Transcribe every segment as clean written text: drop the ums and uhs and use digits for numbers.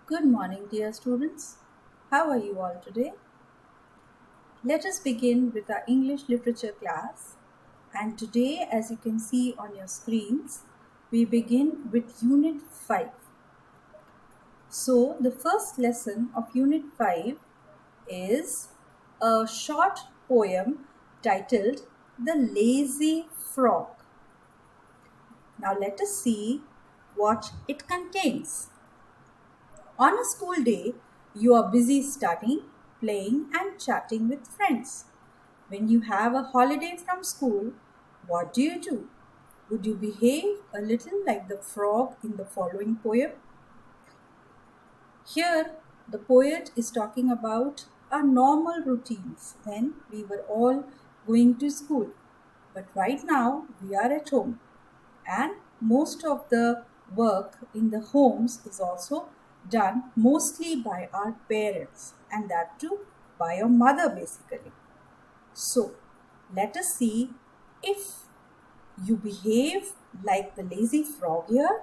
Good morning, dear students. How are you all today? Let us begin with our English literature class. And today, as you can see on your screens, we begin with Unit 5. So, the first lesson of Unit 5 is a short poem titled The Lazy Frog. Now, let us see what it contains. On a school day, you are busy studying, playing, and chatting with friends. When you have a holiday from school, what do? Would you behave a little like the frog in the following poem? Here, the poet is talking about our normal routines when we were all going to school. But right now, we are at home, and most of the work in the homes is also done mostly by our parents, and that too by your mother basically. So, let us see if you behave like the lazy frog here,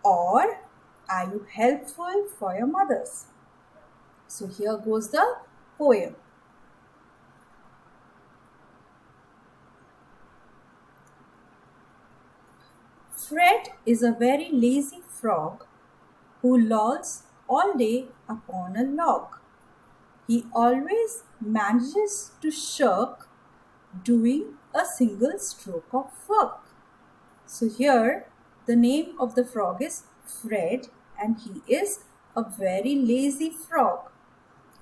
or are you helpful for your mothers? So, here goes the poem. Fred is a very lazy frog who lolls all day upon a log. He always manages to shirk doing a single stroke of work. So here the name of the frog is Fred, and he is a very lazy frog,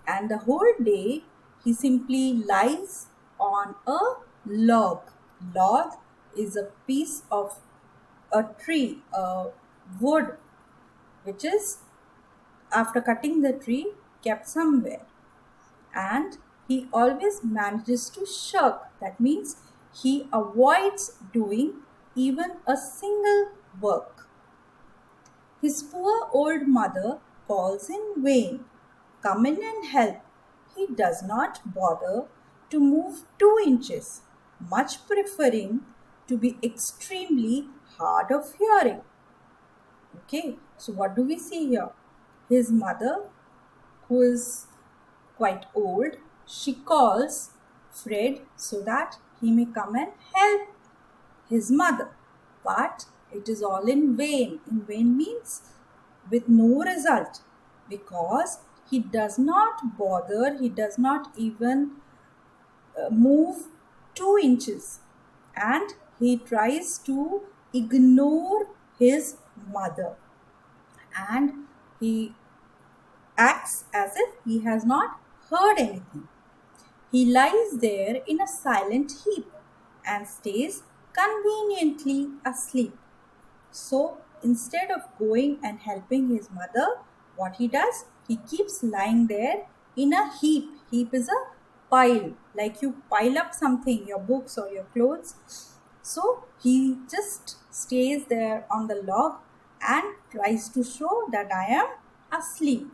and the whole day he simply lies on a log. Log is a piece of a tree, a wood, which is after cutting the tree kept somewhere, and he always manages to shirk. That means he avoids doing even a single work. His poor old mother calls in vain. Come in and help. He does not bother to move 2 inches, much preferring to be extremely hard of hearing. Okay, so what do we see here? His mother, who is quite old, she calls Fred so that he may come and help his mother. But it is all in vain. In vain means with no result, because he does not bother, he does not even move 2 inches, and he tries to ignore his mother, and he acts as if he has not heard anything. He lies there in a silent heap and stays conveniently asleep. So instead of going and helping his mother, what he does, he keeps lying there in a heap. Heap is a pile, like you pile up something, your books or your clothes. So he just stays there on the log and tries to show that I am asleep.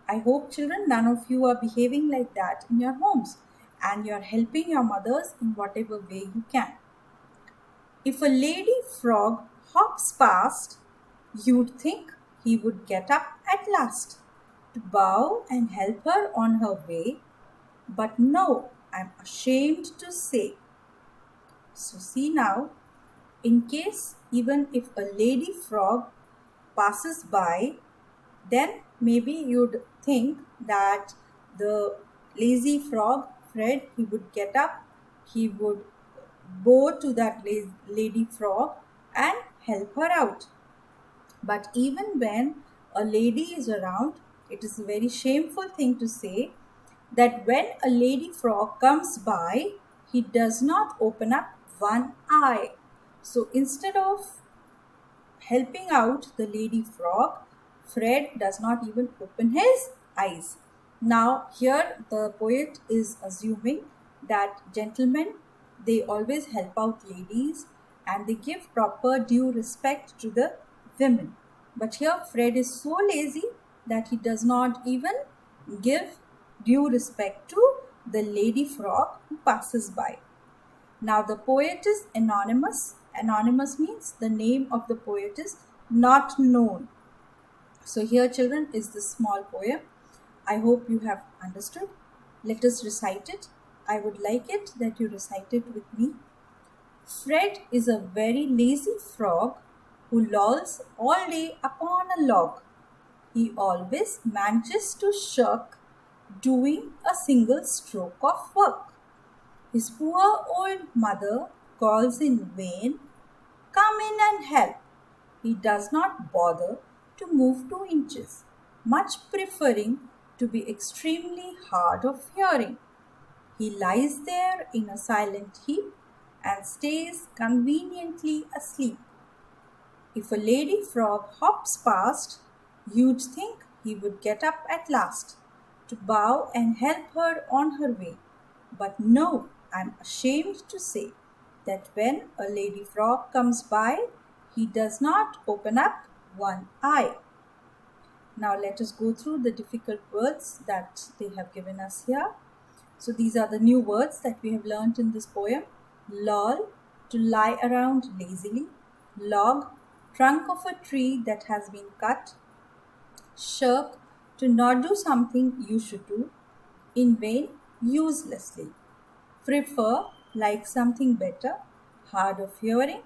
I hope, children, none of you are behaving like that in your homes, and you are helping your mothers in whatever way you can. If a lady frog hops past, you'd think he would get up at last to bow and help her on her way. But no, I'm ashamed to say. So, see now, in case even if a lady frog passes by, then maybe you'd think that the lazy frog Fred, he would get up, he would go to that lady frog and help her out. But even when a lady is around, it is a very shameful thing to say that when a lady frog comes by, he does not open up one eye. So instead of helping out the lady frog, Fred does not even open his eyes. Now, here the poet is assuming that gentlemen, they always help out ladies and they give proper due respect to the women. But here Fred is so lazy that he does not even give due respect to the lady frog who passes by. Now the poet is anonymous. Anonymous means the name of the poet is not known. So here, children, is this small poem. I hope you have understood. Let us recite it. I would like it that you recite it with me. Fred is a very lazy frog who lolls all day upon a log. He always manages to shirk doing a single stroke of work. His poor old mother calls in vain, "Come in and help." He does not bother to move 2 inches, much preferring to be extremely hard of hearing. He lies there in a silent heap and stays conveniently asleep. If a lady frog hops past, you'd think he would get up at last to bow and help her on her way. But no, I'm ashamed to say that when a lady frog comes by, he does not open up one eye. Now let us go through the difficult words that they have given us here. So these are the new words that we have learnt in this poem. Loll, to lie around lazily. Log, trunk of a tree that has been cut. Shirk, to not do something you should do. In vain, uselessly. Prefer, like something better. Hard of hearing.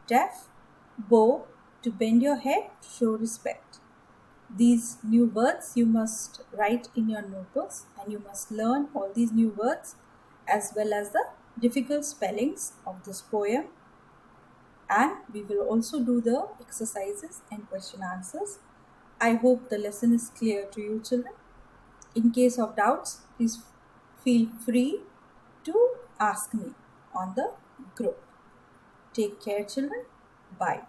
Deaf. Bow, to bend your head to show respect. These new words you must write in your notebooks, and you must learn all these new words as well as the difficult spellings of this poem. And we will also do the exercises and question answers. I hope the lesson is clear to you, children. In case of doubts, please feel free to ask me on the group. Take care, children. Bye.